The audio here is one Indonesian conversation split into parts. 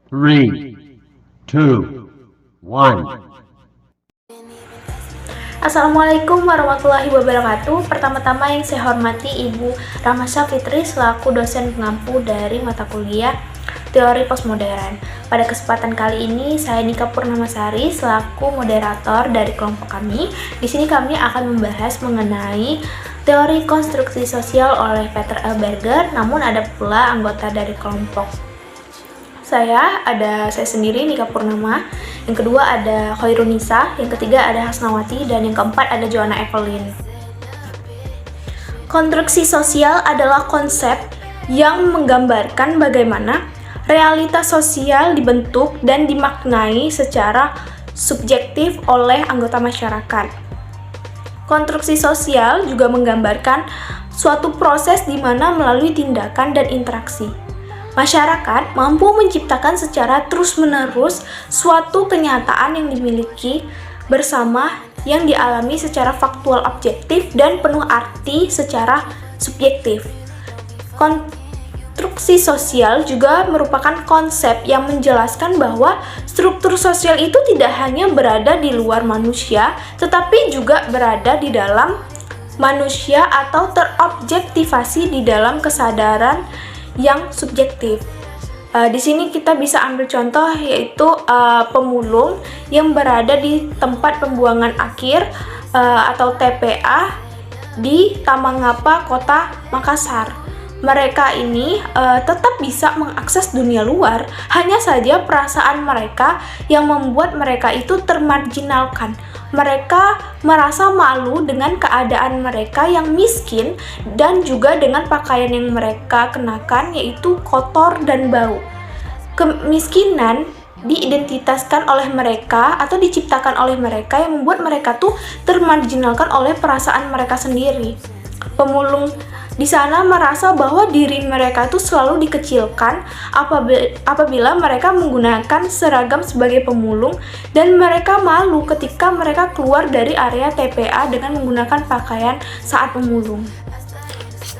Three, two, one. Assalamualaikum warahmatullahi wabarakatuh. Pertama-tama yang saya hormati Ibu Rahmasya Fitri selaku dosen pengampu dari mata kuliah Teori Postmodern. Pada kesempatan kali ini saya Nika Purnamasari selaku moderator dari kelompok kami. Di sini kami akan membahas mengenai teori konstruksi sosial oleh Peter L. Berger, namun ada pula anggota dari kelompok saya sendiri Nika Purnama, yang kedua ada Khairunisa, yang ketiga ada Hasnawati, dan yang keempat ada Joanna Evelyn. Konstruksi sosial adalah konsep yang menggambarkan bagaimana realitas sosial dibentuk dan dimaknai secara subjektif oleh anggota masyarakat. Konstruksi sosial juga menggambarkan suatu proses di mana melalui tindakan dan interaksi masyarakat mampu menciptakan secara terus-menerus suatu kenyataan yang dimiliki bersama yang dialami secara faktual objektif dan penuh arti secara subjektif. Konstruksi sosial juga merupakan konsep yang menjelaskan bahwa struktur sosial itu tidak hanya berada di luar manusia, tetapi juga berada di dalam manusia atau terobjektivasi di dalam kesadaran yang subjektif. Di sini kita bisa ambil contoh yaitu pemulung yang berada di tempat pembuangan akhir atau TPA di Tamangapa, Kota Makassar. Mereka ini tetap bisa mengakses dunia luar, hanya saja perasaan mereka yang membuat mereka itu termarginalkan. Mereka merasa malu dengan keadaan mereka yang miskin dan juga dengan pakaian yang mereka kenakan yaitu kotor dan bau. Kemiskinan diidentitaskan oleh mereka atau diciptakan oleh mereka yang membuat mereka tuh termarginalkan oleh perasaan mereka sendiri. Pemulung di sana merasa bahwa diri mereka itu selalu dikecilkan apabila mereka menggunakan seragam sebagai pemulung, dan mereka malu ketika mereka keluar dari area TPA dengan menggunakan pakaian saat pemulung.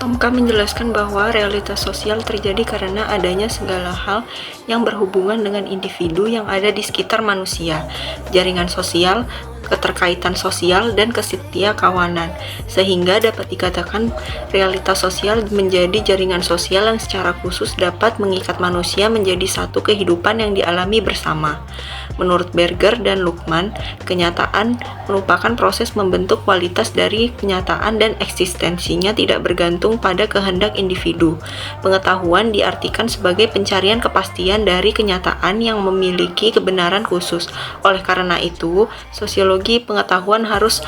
Tomka menjelaskan bahwa realitas sosial terjadi karena adanya segala hal yang berhubungan dengan individu yang ada di sekitar manusia, jaringan sosial, keterkaitan sosial, dan kesetia kawanan, sehingga dapat dikatakan realitas sosial menjadi jaringan sosial yang secara khusus dapat mengikat manusia menjadi satu kehidupan yang dialami bersama. Menurut Berger dan Luqman, kenyataan merupakan proses membentuk kualitas dari kenyataan dan eksistensinya tidak bergantung pada kehendak individu. Pengetahuan diartikan sebagai pencarian kepastian dari kenyataan yang memiliki kebenaran khusus. Oleh karena itu, sosiologi pengetahuan harus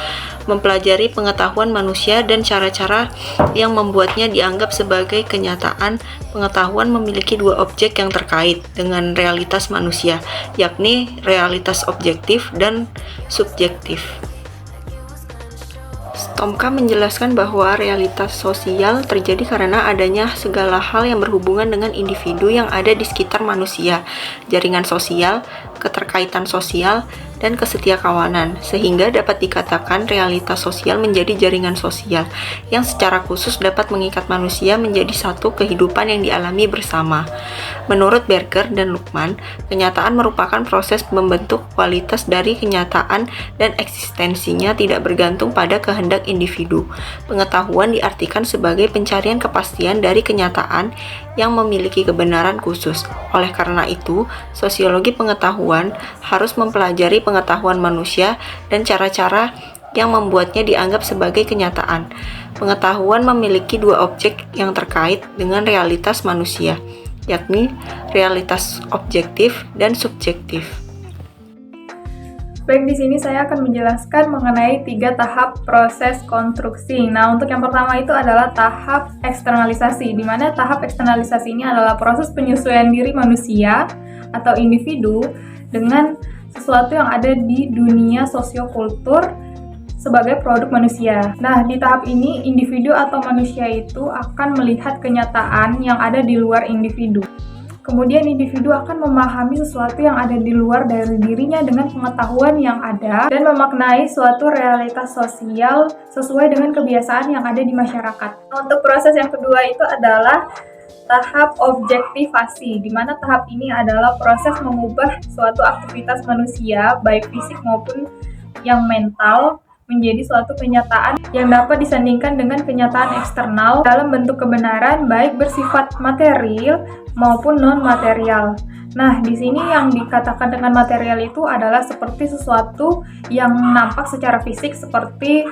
mempelajari pengetahuan manusia dan cara-cara yang membuatnya dianggap sebagai kenyataan. Pengetahuan memiliki dua objek yang terkait dengan realitas manusia, yakni realitas objektif dan subjektif. Tomka menjelaskan bahwa realitas sosial terjadi karena adanya segala hal yang berhubungan dengan individu yang ada di sekitar manusia, jaringan sosial, keterkaitan sosial, dan kesetia kawanan, sehingga dapat dikatakan realitas sosial menjadi jaringan sosial yang secara khusus dapat mengikat manusia menjadi satu kehidupan yang dialami bersama. Menurut Berger dan Luqman, kenyataan merupakan proses membentuk kualitas dari kenyataan dan eksistensinya tidak bergantung pada kehendak individu. Pengetahuan diartikan sebagai pencarian kepastian dari kenyataan yang memiliki kebenaran khusus. Oleh karena itu, sosiologi pengetahuan harus mempelajari pengetahuan manusia dan cara-cara yang membuatnya dianggap sebagai kenyataan. Pengetahuan memiliki dua objek yang terkait dengan realitas manusia, yakni realitas objektif dan subjektif. Baik, di sini saya akan menjelaskan mengenai 3 tahap proses konstruksi. Nah, untuk yang pertama itu adalah tahap eksternalisasi, di mana tahap eksternalisasi ini adalah proses penyesuaian diri manusia atau individu dengan sesuatu yang ada di dunia sosiokultur sebagai produk manusia. Nah, di tahap ini individu atau manusia itu akan melihat kenyataan yang ada di luar individu. Kemudian individu akan memahami sesuatu yang ada di luar dari dirinya dengan pengetahuan yang ada dan memaknai suatu realitas sosial sesuai dengan kebiasaan yang ada di masyarakat. Untuk proses yang kedua itu adalah tahap objektivasi, di mana tahap ini adalah proses mengubah suatu aktivitas manusia, baik fisik maupun yang mental, menjadi suatu kenyataan yang dapat disandingkan dengan kenyataan eksternal dalam bentuk kebenaran, baik bersifat material maupun non-material. Nah, di sini yang dikatakan dengan material itu adalah seperti sesuatu yang nampak secara fisik seperti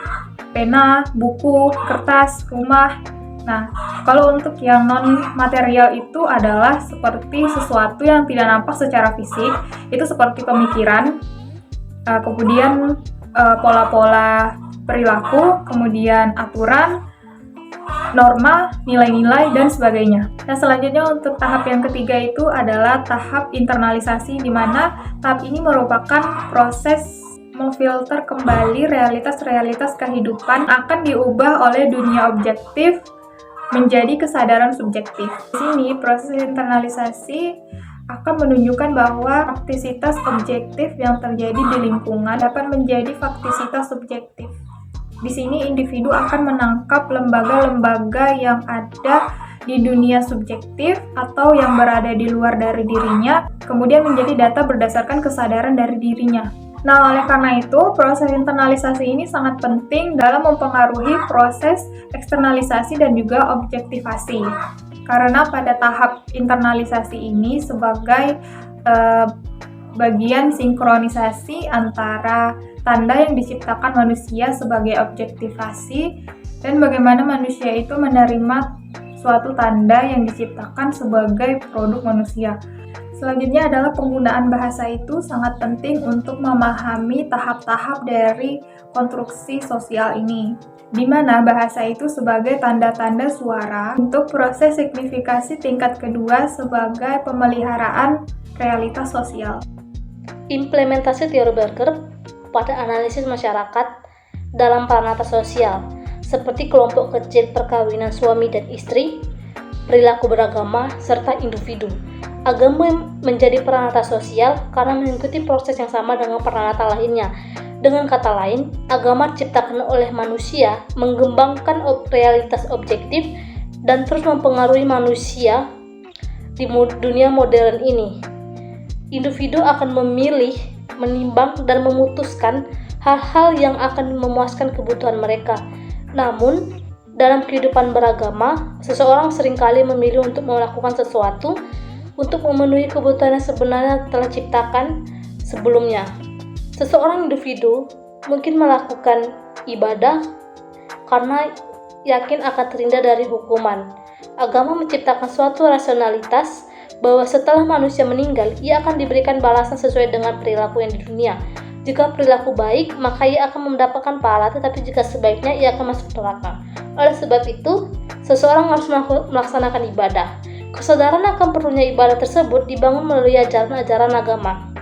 pena, buku, kertas, rumah. Nah, kalau untuk yang non-material itu adalah seperti sesuatu yang tidak nampak secara fisik, itu seperti pemikiran, kemudian pola-pola perilaku, kemudian aturan, norma, nilai-nilai, dan sebagainya. Nah, selanjutnya untuk tahap yang ketiga itu adalah tahap internalisasi, di mana tahap ini merupakan proses memfilter kembali realitas-realitas kehidupan akan diubah oleh dunia objektif menjadi kesadaran subjektif. Di sini proses internalisasi akan menunjukkan bahwa faktisitas objektif yang terjadi di lingkungan dapat menjadi faktisitas subjektif. Di sini individu akan menangkap lembaga-lembaga yang ada di dunia subjektif atau yang berada di luar dari dirinya, kemudian menjadi data berdasarkan kesadaran dari dirinya. Nah, oleh karena itu, proses internalisasi ini sangat penting dalam mempengaruhi proses eksternalisasi dan juga objektivasi. Karena pada tahap internalisasi ini sebagai bagian sinkronisasi antara tanda yang diciptakan manusia sebagai objektivasi dan bagaimana manusia itu menerima suatu tanda yang diciptakan sebagai produk manusia. Selanjutnya adalah penggunaan bahasa itu sangat penting untuk memahami tahap-tahap dari konstruksi sosial ini, di mana bahasa itu sebagai tanda-tanda suara untuk proses signifikasi tingkat kedua sebagai pemeliharaan realitas sosial. Implementasi teori Berger pada analisis masyarakat dalam peranata sosial, seperti kelompok kecil perkawinan suami dan istri, perilaku beragama, serta individu. Agama menjadi peranata sosial karena mengikuti proses yang sama dengan peranata lainnya. Dengan kata lain, agama diciptakan oleh manusia, mengembangkan realitas objektif, dan terus mempengaruhi manusia di dunia modern ini. Individu akan memilih, menimbang, dan memutuskan hal-hal yang akan memuaskan kebutuhan mereka. Namun, dalam kehidupan beragama, seseorang seringkali memilih untuk melakukan sesuatu untuk memenuhi kebutuhan yang sebenarnya telah diciptakan sebelumnya. Seseorang individu mungkin melakukan ibadah karena yakin akan terhindar dari hukuman. Agama menciptakan suatu rasionalitas bahwa setelah manusia meninggal, ia akan diberikan balasan sesuai dengan perilaku yang di dunia. Jika perilaku baik, maka ia akan mendapatkan pahala, tetapi jika sebaiknya, ia akan masuk neraka. Oleh sebab itu, seseorang harus melaksanakan ibadah. Kesadaran akan perlunya ibadah tersebut dibangun melalui ajaran-ajaran agama.